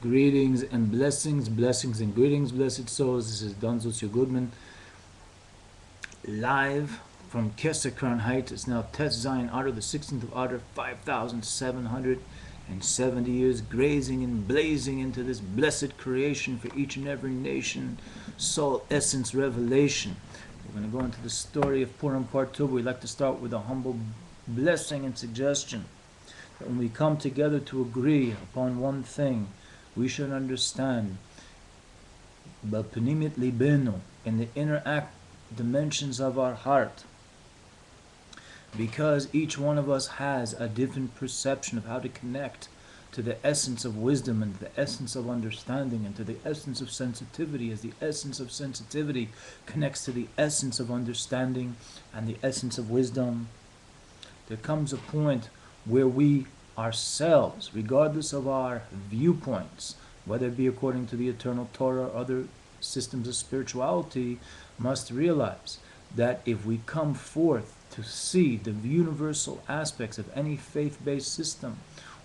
Greetings and blessings, blessings and greetings, blessed souls. This is Don Zutio Goodman, live from Kesser Heights. It's now Tes Zion Adar, the 16th of Adar, 5,770 years, grazing and blazing into this blessed creation for each and every nation, soul, essence, revelation. We're going to go into the story of Purim Part 2. We'd like to start with a humble blessing and suggestion that when we come together to agree upon one thing, we should understand B'pnimit libenu, in the inner dimensions of our heart, because each one of us has a different perception of how to connect to the essence of wisdom and the essence of understanding and to the essence of sensitivity, as the essence of sensitivity connects to the essence of understanding and the essence of wisdom. There comes a point where we ourselves, regardless of our viewpoints, whether it be according to the eternal Torah or other systems of spirituality, must realize that if we come forth to see the universal aspects of any faith-based system,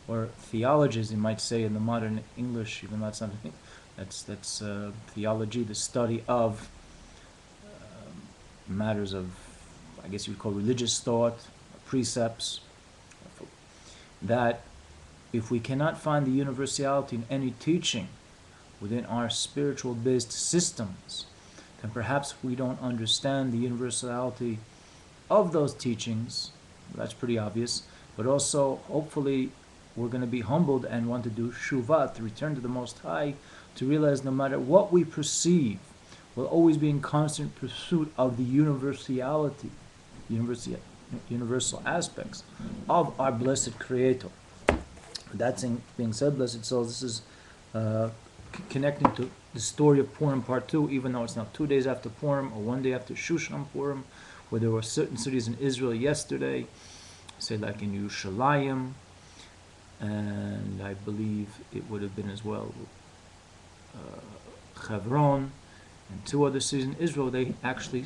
or theology, as you might say in the modern English, even though that's not that's theology, the study of matters of, I guess you would call religious thought, precepts, that if we cannot find the universality in any teaching within our spiritual based systems, then perhaps we don't understand the universality of those teachings. That's pretty obvious. But also, hopefully, we're going to be humbled and want to do shuvah, to return to the Most High, to realize no matter what we perceive, we'll always be in constant pursuit of the universality, universal aspects of our blessed Creator. That being said, blessed souls, this is connecting to the story of Purim Part 2, even though it's now 2 days after Purim or 1 day after Shushan Purim, where there were certain cities in Israel yesterday, say like in Yerushalayim, and I believe it would have been as well Hebron, and 2 other cities in Israel, they actually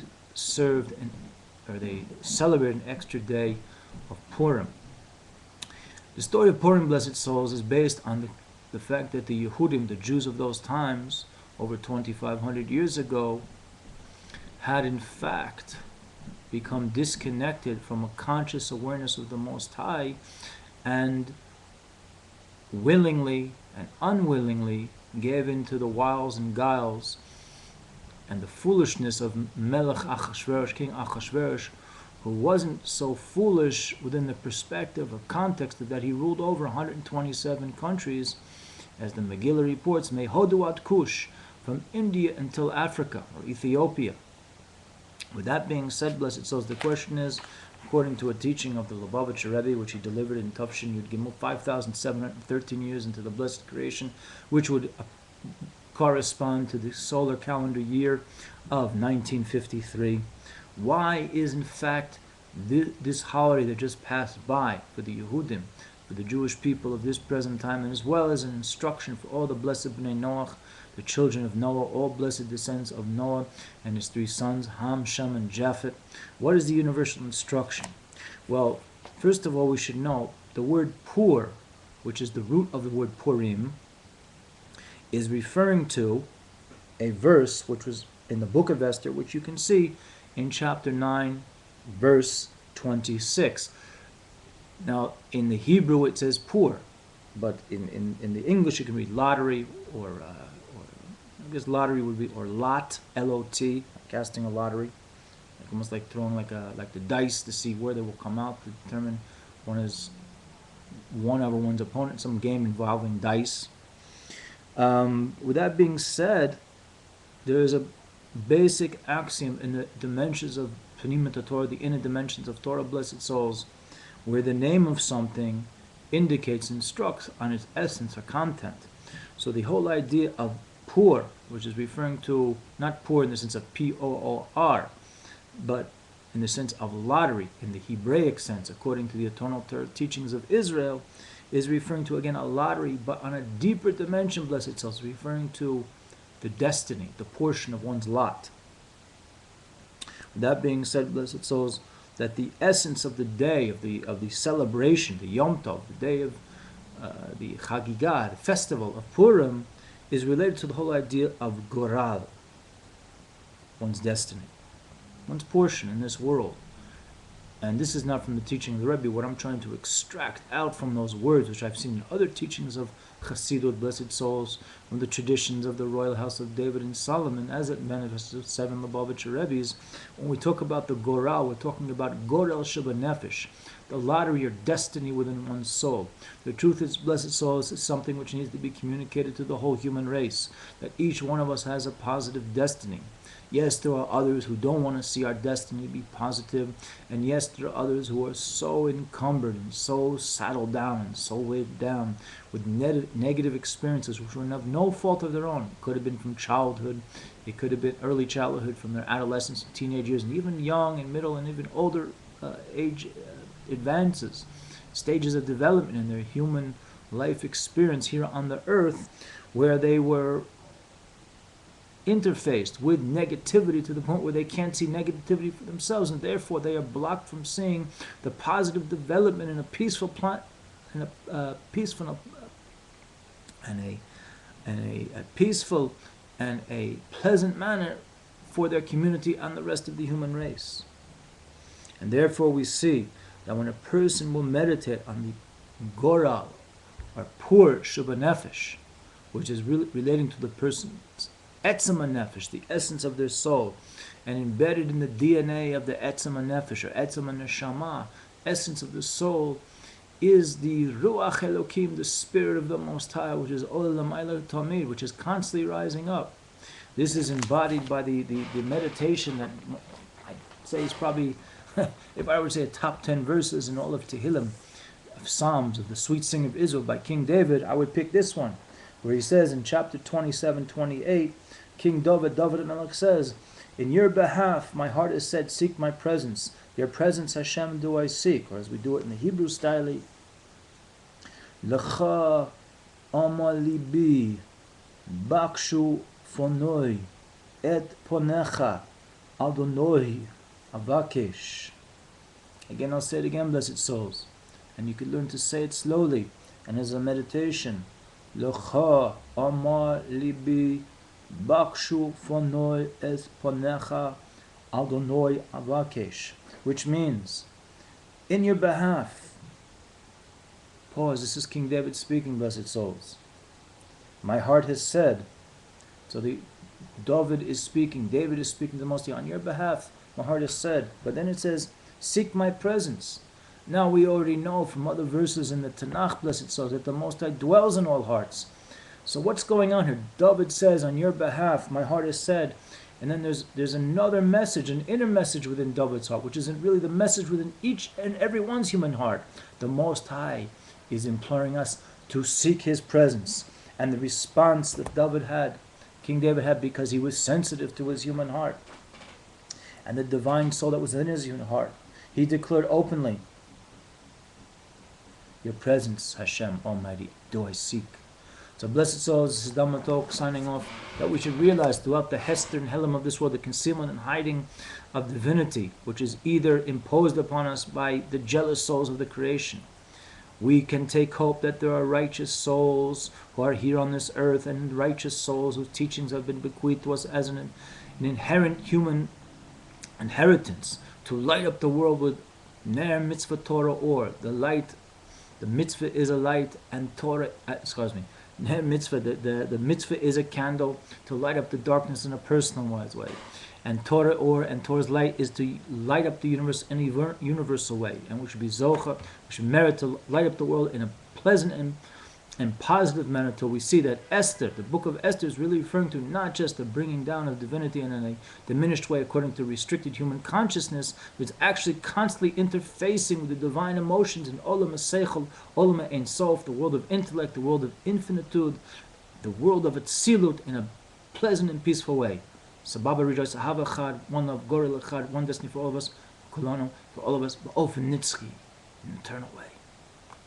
they celebrated an extra day of Purim. The story of Purim, blessed souls, is based on the fact that the Yehudim, the Jews of those times, over 2,500 years ago, had in fact become disconnected from a conscious awareness of the Most High, and willingly and unwillingly gave in to the wiles and guiles and the foolishness of Melech Achashverosh, King Achashverosh, who wasn't so foolish within the perspective or context of that he ruled over 127 countries, as the Megillah reports, Mehodu ad Kush, from India until Africa or Ethiopia. With that being said, blessed souls, the question is, according to a teaching of the Lubavitcher Rebbe, which he delivered in Tufshin Yud Gimel, 5,713 years into the blessed creation, which would correspond to the solar calendar year of 1953. Why is in fact this holiday that just passed by for the Yehudim, for the Jewish people of this present time, and as well as an instruction for all the blessed Bnei Noach, the children of Noah, all blessed descendants of Noah and his 3 sons, Ham, Shem, and Japheth? What is the universal instruction? Well, first of all, we should know the word Pur, which is the root of the word Purim, is referring to a verse which was in the book of Esther, which you can see in chapter 9, verse 26. Now, in the Hebrew it says Pur, but in the English you can read lottery, or I guess lottery would be, or lot, L-O-T, casting a lottery, almost like throwing like the dice to see where they will come out, to determine one over one's opponent, some game involving dice. With that being said, there is a basic axiom in the dimensions of Pnimut Torah, the inner dimensions of Torah, blessed souls, where the name of something indicates, instructs on its essence or content. So the whole idea of Pur, which is referring to, not Pur in the sense of P-O-O-R, but in the sense of lottery, in the Hebraic sense, according to the eternal teachings of Israel, is referring to, again, a lottery, but on a deeper dimension, blessed souls, referring to the destiny, the portion of one's lot. That being said, blessed souls, that the essence of the day, of the celebration, the Yom Tov, the day of the Chagigah, the festival of Purim, is related to the whole idea of goral, one's destiny, one's portion in this world. And this is not from the teaching of the Rebbe. What I'm trying to extract out from those words, which I've seen in other teachings of Chassidut, blessed souls, from the traditions of the royal house of David and Solomon, as it manifests with 7 Lubavitcher Rebbe's, when we talk about the Goral, we're talking about Gorel Shabbat, the lottery or destiny within one's soul. The truth is, blessed souls, is something which needs to be communicated to the whole human race, that each one of us has a positive destiny. Yes, there are others who don't want to see our destiny be positive, and yes, there are others who are so encumbered and so saddled down and so weighed down with negative experiences which were of no fault of their own. It could have been from childhood, it could have been early childhood, from their adolescence and teenage years, and even young and middle and even older age advances, stages of development in their human life experience here on the earth, where they were interfaced with negativity to the point where they can't see negativity for themselves, and therefore they are blocked from seeing the positive development in a peaceful peaceful and a pleasant manner for their community and the rest of the human race. And therefore we see that when a person will meditate on the goral or pur shubanefesh, which is relating to the person's etzem nefesh, the essence of their soul, and embedded in the DNA of the etzem nefesh or etzem neshama, essence of the soul, is the ruach elokim, the spirit of the Most High, which is olam eiler tamid, which is constantly rising up. This is embodied by the meditation that I'd say is probably, if I were to say a top 10 verses in all of Tehillim, of Psalms, of the sweet sing of Israel by King David, I would pick this one, where he says in chapter 27-28, King David Melech says, "In your behalf my heart has said, seek my presence. Your presence, Hashem, do I seek." Or as we do it in the Hebrew style, Lecha ama libi bakshu fonoi et ponecha Adonoi avakesh. Again, I'll say it again, blessed souls. And you can learn to say it slowly and as a meditation. Lecha ama libi bakshu fonoi es ponecha Adonoi avakesh, which means, in your behalf. Pause. This is King David speaking, blessed souls. My heart has said. So David is speaking. David is speaking to the Most High. On your behalf, my heart has said. But then it says, seek my presence. Now we already know from other verses in the Tanakh, blessed souls, that the Most High dwells in all hearts. So what's going on here? David says, on your behalf, my heart has said. And then there's another message, an inner message within David's heart, which is really the message within each and every one's human heart. The Most High is imploring us to seek His presence. And the response that King David had, because he was sensitive to his human heart and the divine soul that was in his human heart, he declared openly, your presence, Hashem Almighty, do I seek. So blessed souls, this is Dhamma signing off, that we should realize throughout the Hester and Helam of this world, the concealment and hiding of divinity, which is either imposed upon us by the jealous souls of the creation. We can take hope that there are righteous souls who are here on this earth, and righteous souls whose teachings have been bequeathed to us as an inherent human inheritance, to light up the world with Ner Mitzvah Torah Or. The light, the mitzvah is a light, and Torah, Ner Mitzvah, the mitzvah is a candle to light up the darkness in a personalized way. And Torah Or, and Torah's light is to light up the universe in a universal way. And we should be Zocha, we should merit to light up the world in a pleasant and positive manner, till we see that Esther, the book of Esther, is really referring to not just the bringing down of divinity in a diminished way according to restricted human consciousness, but it's actually constantly interfacing with the divine emotions in Olam HaSeichel, Olam Ein Sof, the world of intellect, the world of infinitude, the world of Atzilut, in a pleasant and peaceful way. Sababa rejoice, Ahava Echad, one love, Gorel Echad, one destiny for all of us, Kulanu, for all of us, Ba'ofen Nitzchi, in an eternal way.